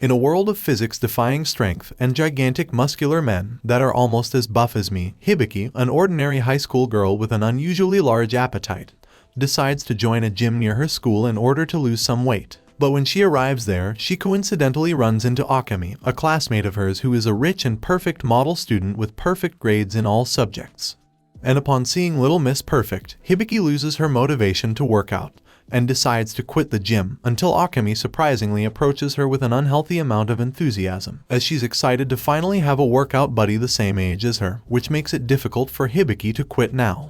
In a world of physics-defying strength and gigantic muscular men that are almost as buff as me, Hibiki, an ordinary high school girl with an unusually large appetite, decides to join a gym near her school in order to lose some weight. But when she arrives there, she coincidentally runs into Akemi, a classmate of hers who is a rich and perfect model student with perfect grades in all subjects. And upon seeing Little Miss Perfect, Hibiki loses her motivation to work out and decides to quit the gym until Akemi surprisingly approaches her with an unhealthy amount of enthusiasm, as she's excited to finally have a workout buddy the same age as her, which makes it difficult for Hibiki to quit now.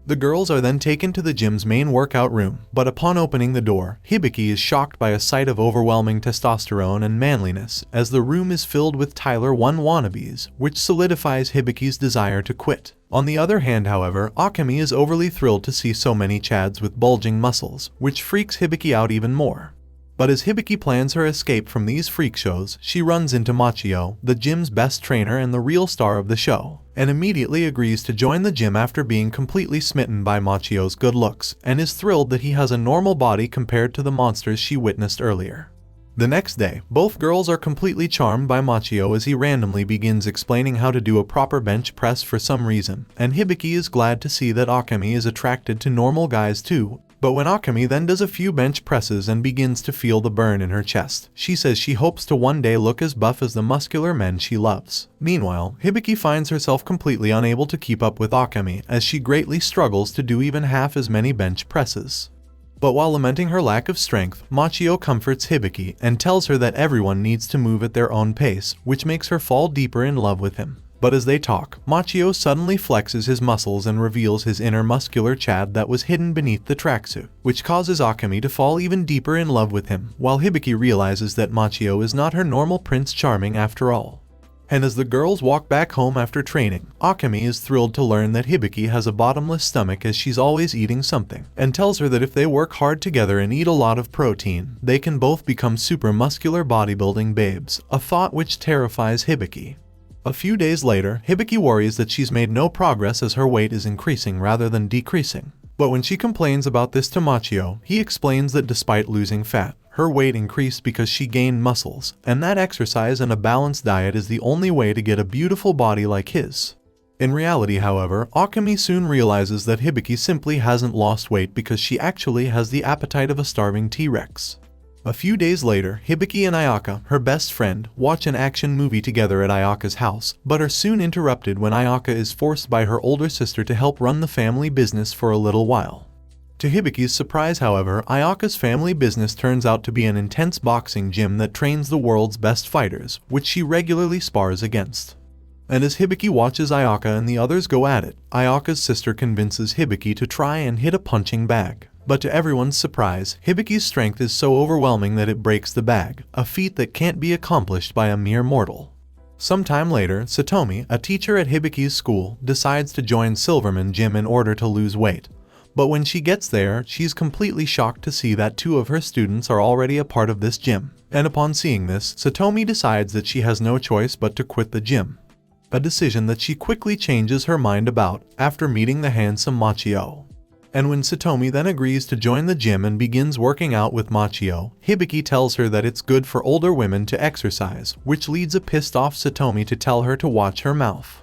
The girls are then taken to the gym's main workout room, but upon opening the door, Hibiki is shocked by a sight of overwhelming testosterone and manliness, as the room is filled with Tyler 1 wannabes, which solidifies Hibiki's desire to quit. On the other hand, however, Akemi is overly thrilled to see so many chads with bulging muscles, which freaks Hibiki out even more. But as Hibiki plans her escape from these freak shows, she runs into Machio, the gym's best trainer and the real star of the show, and immediately agrees to join the gym after being completely smitten by Machio's good looks, and is thrilled that he has a normal body compared to the monsters she witnessed earlier. The next day, both girls are completely charmed by Machio as he randomly begins explaining how to do a proper bench press for some reason, and Hibiki is glad to see that Akemi is attracted to normal guys too. But when Akemi then does a few bench presses and begins to feel the burn in her chest, she says she hopes to one day look as buff as the muscular men she loves. Meanwhile, Hibiki finds herself completely unable to keep up with Akemi as she greatly struggles to do even half as many bench presses. But while lamenting her lack of strength, Machio comforts Hibiki and tells her that everyone needs to move at their own pace, which makes her fall deeper in love with him. But as they talk, Machio suddenly flexes his muscles and reveals his inner muscular chad that was hidden beneath the tracksuit, which causes Akemi to fall even deeper in love with him, while Hibiki realizes that Machio is not her normal Prince Charming after all. And as the girls walk back home after training, Akemi is thrilled to learn that Hibiki has a bottomless stomach as she's always eating something, and tells her that if they work hard together and eat a lot of protein, they can both become super muscular bodybuilding babes, a thought which terrifies Hibiki. A few days later, Hibiki worries that she's made no progress as her weight is increasing rather than decreasing. But when she complains about this to Machio, he explains that despite losing fat, her weight increased because she gained muscles, and that exercise and a balanced diet is the only way to get a beautiful body like his. In reality, however, Akemi soon realizes that Hibiki simply hasn't lost weight because she actually has the appetite of a starving T-Rex. A few days later, Hibiki and Ayaka, her best friend, watch an action movie together at Ayaka's house, but are soon interrupted when Ayaka is forced by her older sister to help run the family business for a little while. To Hibiki's surprise, however, Ayaka's family business turns out to be an intense boxing gym that trains the world's best fighters, which she regularly spars against. And as Hibiki watches Ayaka and the others go at it, Ayaka's sister convinces Hibiki to try and hit a punching bag. But to everyone's surprise, Hibiki's strength is so overwhelming that it breaks the bag, a feat that can't be accomplished by a mere mortal. Sometime later, Satomi, a teacher at Hibiki's school, decides to join Silverman Gym in order to lose weight. But when she gets there, she's completely shocked to see that 2 of her students are already a part of this gym. And upon seeing this, Satomi decides that she has no choice but to quit the gym. A decision that she quickly changes her mind about after meeting the handsome Machio. And when Satomi then agrees to join the gym and begins working out with Machio, Hibiki tells her that it's good for older women to exercise, which leads a pissed-off Satomi to tell her to watch her mouth.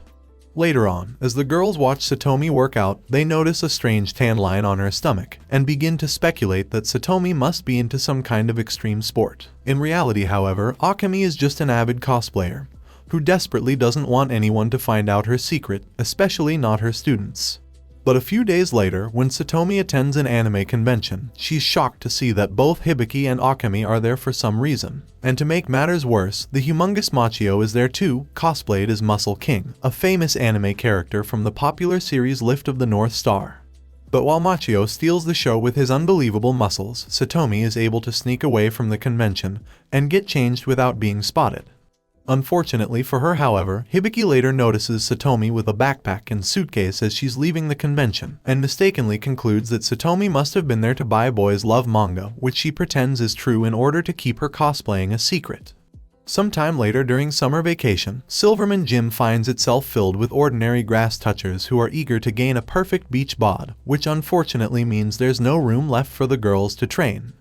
Later on, as the girls watch Satomi work out, they notice a strange tan line on her stomach, and begin to speculate that Satomi must be into some kind of extreme sport. In reality, however, Akemi is just an avid cosplayer, who desperately doesn't want anyone to find out her secret, especially not her students. But a few days later, when Satomi attends an anime convention, she's shocked to see that both Hibiki and Akemi are there for some reason. And to make matters worse, the humongous Machio is there too, cosplayed as Muscle King, a famous anime character from the popular series Lift of the North Star. But while Machio steals the show with his unbelievable muscles, Satomi is able to sneak away from the convention and get changed without being spotted. Unfortunately for her, however, Hibiki later notices Satomi with a backpack and suitcase as she's leaving the convention, and mistakenly concludes that Satomi must have been there to buy Boys Love manga, which she pretends is true in order to keep her cosplaying a secret. Sometime later during summer vacation, Silverman Gym finds itself filled with ordinary grass touchers who are eager to gain a perfect beach bod, which unfortunately means there's no room left for the girls to train.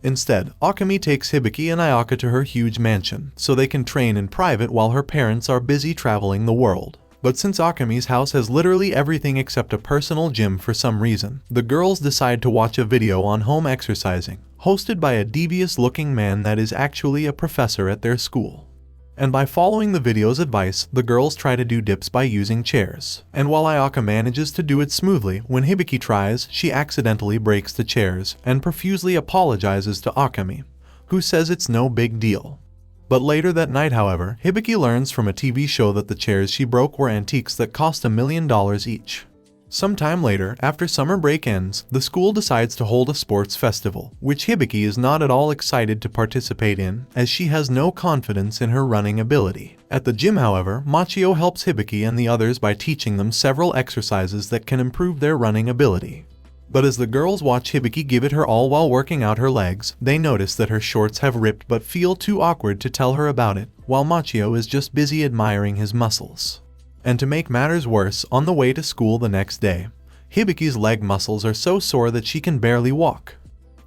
Instead, Akemi takes Hibiki and Ayaka to her huge mansion, so they can train in private while her parents are busy traveling the world. But since Akemi's house has literally everything except a personal gym for some reason, the girls decide to watch a video on home exercising, hosted by a devious-looking man that is actually a professor at their school. And by following the video's advice, the girls try to do dips by using chairs. And while Ayaka manages to do it smoothly, when Hibiki tries, she accidentally breaks the chairs and profusely apologizes to Akemi, who says it's no big deal. But later that night, however, Hibiki learns from a TV show that the chairs she broke were antiques that cost $1 million each. Sometime later, after summer break ends, the school decides to hold a sports festival, which Hibiki is not at all excited to participate in, as she has no confidence in her running ability. At the gym, however, Machio helps Hibiki and the others by teaching them several exercises that can improve their running ability. But as the girls watch Hibiki give it her all while working out her legs, they notice that her shorts have ripped but feel too awkward to tell her about it, while Machio is just busy admiring his muscles. And to make matters worse, on the way to school the next day, Hibiki's leg muscles are so sore that she can barely walk.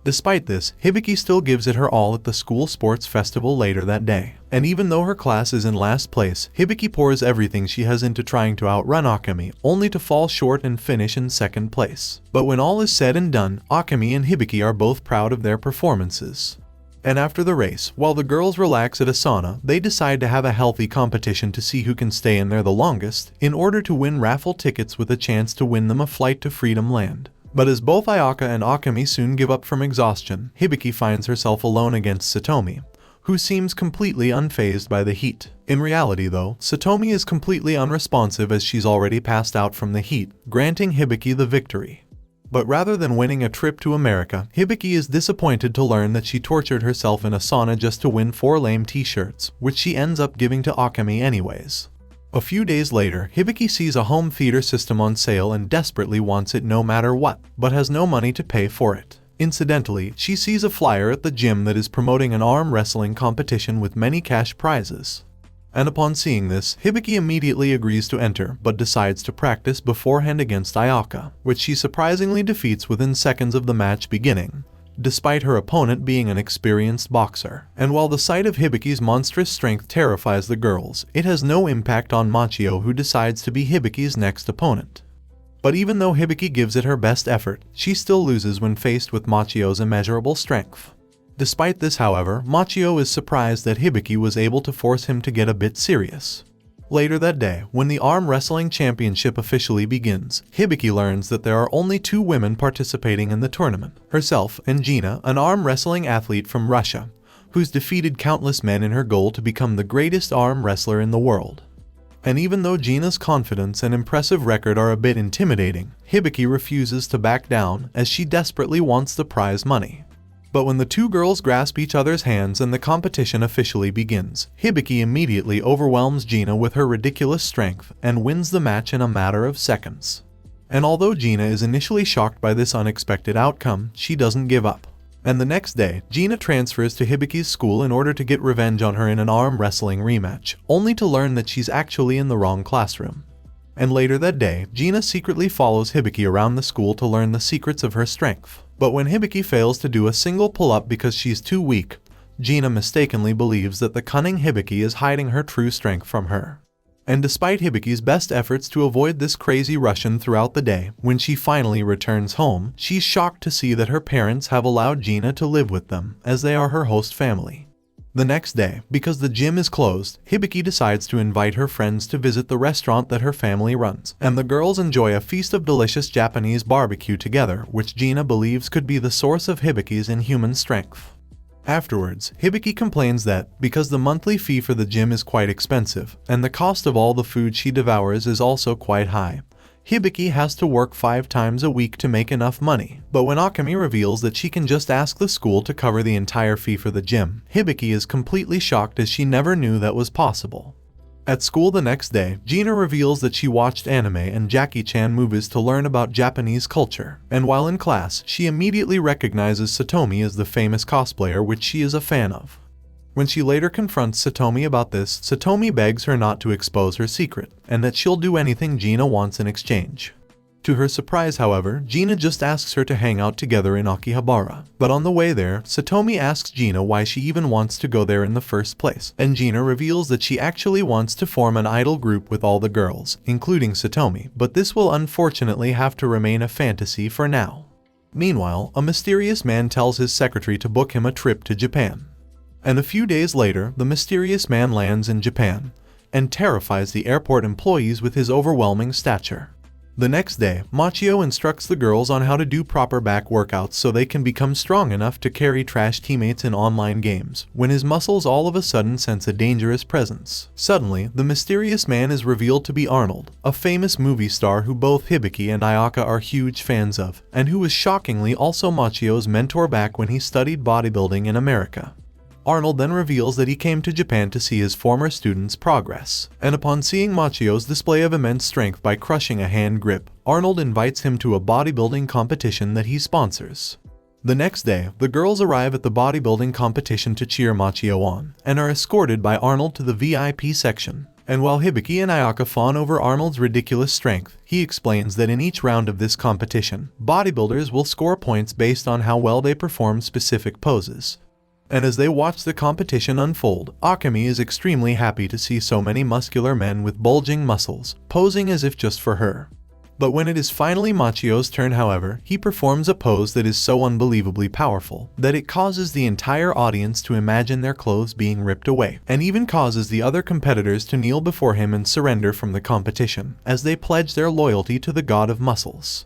Despite this, Hibiki still gives it her all at the school sports festival later that day. And even though her class is in last place, Hibiki pours everything she has into trying to outrun Akemi, only to fall short and finish in second place. But when all is said and done, Akemi and Hibiki are both proud of their performances. And after the race, while the girls relax at a sauna, they decide to have a healthy competition to see who can stay in there the longest, in order to win raffle tickets with a chance to win them a flight to Freedom Land. But as both Ayaka and Akemi soon give up from exhaustion, Hibiki finds herself alone against Satomi, who seems completely unfazed by the heat. In reality though, Satomi is completely unresponsive as she's already passed out from the heat, granting Hibiki the victory. But rather than winning a trip to America, Hibiki is disappointed to learn that she tortured herself in a sauna just to win 4 lame t-shirts, which she ends up giving to Akemi anyways. A few days later, Hibiki sees a home theater system on sale and desperately wants it no matter what, but has no money to pay for it. Incidentally, she sees a flyer at the gym that is promoting an arm wrestling competition with many cash prizes. And upon seeing this, Hibiki immediately agrees to enter, but decides to practice beforehand against Ayaka, which she surprisingly defeats within seconds of the match beginning, despite her opponent being an experienced boxer. And while the sight of Hibiki's monstrous strength terrifies the girls, it has no impact on Machio, who decides to be Hibiki's next opponent. But even though Hibiki gives it her best effort, she still loses when faced with Machio's immeasurable strength. Despite this, however, Machio is surprised that Hibiki was able to force him to get a bit serious. Later that day, when the arm wrestling championship officially begins, Hibiki learns that there are only 2 women participating in the tournament, herself and Gina, an arm wrestling athlete from Russia, who's defeated countless men in her goal to become the greatest arm wrestler in the world. And even though Gina's confidence and impressive record are a bit intimidating, Hibiki refuses to back down as she desperately wants the prize money. But when the 2 girls grasp each other's hands and the competition officially begins, Hibiki immediately overwhelms Gina with her ridiculous strength and wins the match in a matter of seconds. And although Gina is initially shocked by this unexpected outcome, she doesn't give up. And the next day, Gina transfers to Hibiki's school in order to get revenge on her in an arm wrestling rematch, only to learn that she's actually in the wrong classroom. And later that day, Gina secretly follows Hibiki around the school to learn the secrets of her strength. But when Hibiki fails to do a single pull-up because she's too weak, Gina mistakenly believes that the cunning Hibiki is hiding her true strength from her. And despite Hibiki's best efforts to avoid this crazy Russian throughout the day, when she finally returns home, she's shocked to see that her parents have allowed Gina to live with them, as they are her host family. The next day, because the gym is closed, Hibiki decides to invite her friends to visit the restaurant that her family runs, and the girls enjoy a feast of delicious Japanese barbecue together, which Gina believes could be the source of Hibiki's inhuman strength. Afterwards, Hibiki complains that, because the monthly fee for the gym is quite expensive, and the cost of all the food she devours is also quite high, Hibiki has to work 5 times a week to make enough money. But when Akemi reveals that she can just ask the school to cover the entire fee for the gym, Hibiki is completely shocked as she never knew that was possible. At school the next day, Gina reveals that she watched anime and Jackie Chan movies to learn about Japanese culture, and while in class, she immediately recognizes Satomi as the famous cosplayer which she is a fan of. When she later confronts Satomi about this, Satomi begs her not to expose her secret, and that she'll do anything Gina wants in exchange. To her surprise, however, Gina just asks her to hang out together in Akihabara. But on the way there, Satomi asks Gina why she even wants to go there in the first place, and Gina reveals that she actually wants to form an idol group with all the girls, including Satomi, but this will unfortunately have to remain a fantasy for now. Meanwhile, a mysterious man tells his secretary to book him a trip to Japan. And a few days later, the mysterious man lands in Japan, and terrifies the airport employees with his overwhelming stature. The next day, Machio instructs the girls on how to do proper back workouts so they can become strong enough to carry trash teammates in online games, when his muscles all of a sudden sense a dangerous presence. Suddenly, the mysterious man is revealed to be Arnold, a famous movie star who both Hibiki and Ayaka are huge fans of, and who was shockingly also Machio's mentor back when he studied bodybuilding in America. Arnold then reveals that he came to Japan to see his former students' progress, and upon seeing Machio's display of immense strength by crushing a hand grip, Arnold invites him to a bodybuilding competition that he sponsors. The next day, the girls arrive at the bodybuilding competition to cheer Machio on, and are escorted by Arnold to the VIP section. And while Hibiki and Ayaka fawn over Arnold's ridiculous strength, he explains that in each round of this competition, bodybuilders will score points based on how well they perform specific poses. And as they watch the competition unfold, Akemi is extremely happy to see so many muscular men with bulging muscles, posing as if just for her. But when it is finally Machio's turn, however, he performs a pose that is so unbelievably powerful that it causes the entire audience to imagine their clothes being ripped away, and even causes the other competitors to kneel before him and surrender from the competition, as they pledge their loyalty to the god of muscles.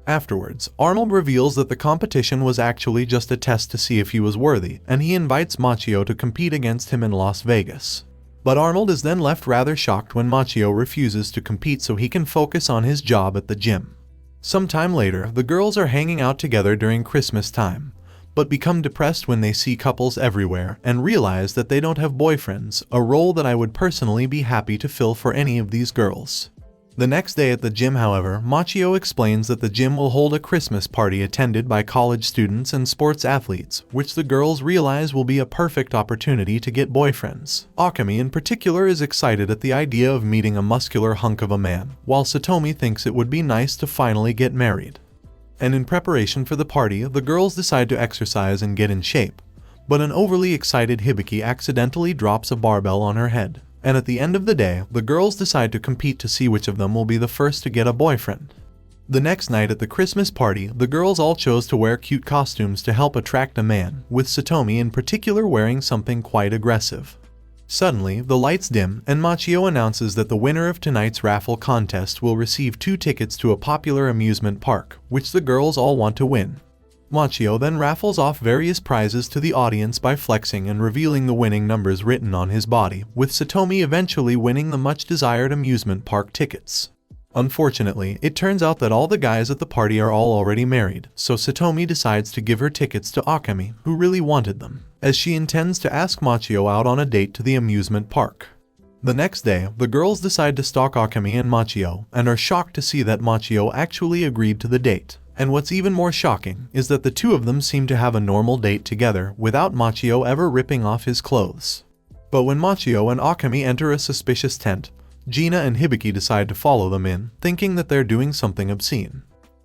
Afterwards, Arnold reveals that the competition was actually just a test to see if he was worthy, and he invites Machio to compete against him in Las Vegas. But Arnold is then left rather shocked when Machio refuses to compete so he can focus on his job at the gym. Sometime later, the girls are hanging out together during Christmas time, but become depressed when they see couples everywhere and realize that they don't have boyfriends, a role that I would personally be happy to fill for any of these girls. The next day at the gym, however, Machio explains that the gym will hold a Christmas party attended by college students and sports athletes, which the girls realize will be a perfect opportunity to get boyfriends. Akemi in particular is excited at the idea of meeting a muscular hunk of a man, while Satomi thinks it would be nice to finally get married. And in preparation for the party, the girls decide to exercise and get in shape, but an overly excited Hibiki accidentally drops a barbell on her head. And at the end of the day, the girls decide to compete to see which of them will be the first to get a boyfriend. The next night at the Christmas party, the girls all chose to wear cute costumes to help attract a man, with Satomi in particular wearing something quite aggressive. Suddenly, the lights dim, and Machio announces that the winner of tonight's raffle contest will receive 2 tickets to a popular amusement park, which the girls all want to win. Machio then raffles off various prizes to the audience by flexing and revealing the winning numbers written on his body, with Satomi eventually winning the much-desired amusement park tickets. Unfortunately, it turns out that all the guys at the party are all already married, so Satomi decides to give her tickets to Akemi, who really wanted them, as she intends to ask Machio out on a date to the amusement park. The next day, the girls decide to stalk Akemi and Machio, and are shocked to see that Machio actually agreed to the date. And what's even more shocking is that the two of them seem to have a normal date together without Machio ever ripping off his clothes. But when Machio and Akemi enter a suspicious tent, Gina and Hibiki decide to follow them in, thinking that they're doing something obscene.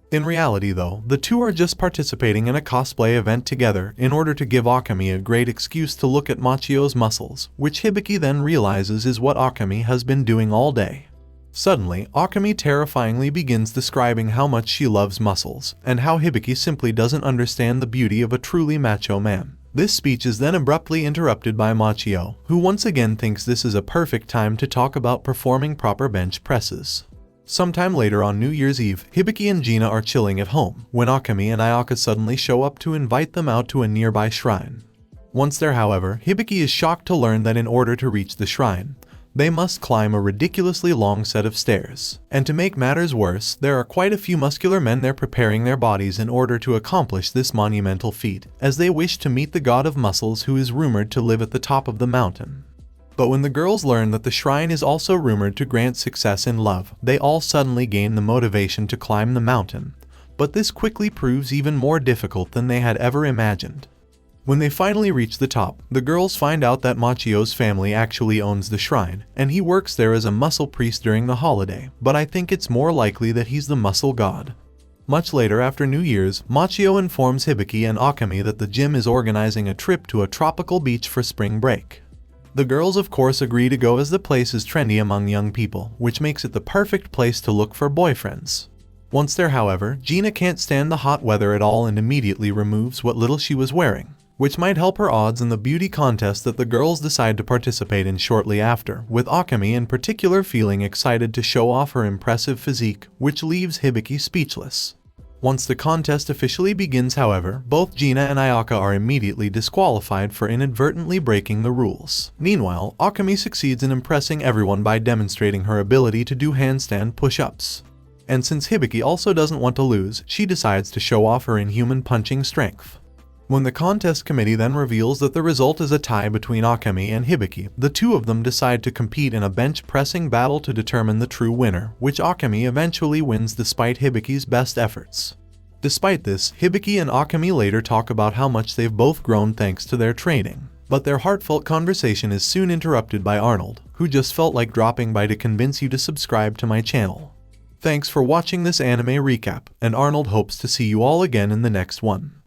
In reality though, the two are just participating in a cosplay event together in order to give Akemi a great excuse to look at Machio's muscles, which Hibiki then realizes is what Akemi has been doing all day. Suddenly, Akemi terrifyingly begins describing how much she loves muscles, and how Hibiki simply doesn't understand the beauty of a truly macho man. This speech is then abruptly interrupted by Machio, who once again thinks this is a perfect time to talk about performing proper bench presses. Sometime later on New Year's Eve, Hibiki and Gina are chilling at home, when Akemi and Ayaka suddenly show up to invite them out to a nearby shrine. Once there, however, Hibiki is shocked to learn that in order to reach the shrine, they must climb a ridiculously long set of stairs. And to make matters worse, there are quite a few muscular men there preparing their bodies in order to accomplish this monumental feat, as they wish to meet the god of muscles who is rumored to live at the top of the mountain. But when the girls learn that the shrine is also rumored to grant success in love, they all suddenly gain the motivation to climb the mountain. But this quickly proves even more difficult than they had ever imagined. When they finally reach the top, the girls find out that Machio's family actually owns the shrine, and he works there as a muscle priest during the holiday, but I think it's more likely that he's the muscle god. Much later after New Year's, Machio informs Hibiki and Akemi that the gym is organizing a trip to a tropical beach for spring break. The girls of course agree to go as the place is trendy among young people, which makes it the perfect place to look for boyfriends. Once there, however, Gina can't stand the hot weather at all and immediately removes what little she was wearing, which might help her odds in the beauty contest that the girls decide to participate in shortly after, with Akemi in particular feeling excited to show off her impressive physique, which leaves Hibiki speechless. Once the contest officially begins, however, both Gina and Ayaka are immediately disqualified for inadvertently breaking the rules. Meanwhile, Akemi succeeds in impressing everyone by demonstrating her ability to do handstand push-ups. And since Hibiki also doesn't want to lose, she decides to show off her inhuman punching strength. When the contest committee then reveals that the result is a tie between Akemi and Hibiki, the two of them decide to compete in a bench pressing battle to determine the true winner, which Akemi eventually wins despite Hibiki's best efforts. Despite this, Hibiki and Akemi later talk about how much they've both grown thanks to their training. But their heartfelt conversation is soon interrupted by Arnold, who just felt like dropping by to convince you to subscribe to my channel. Thanks for watching this anime recap, and Arnold hopes to see you all again in the next one.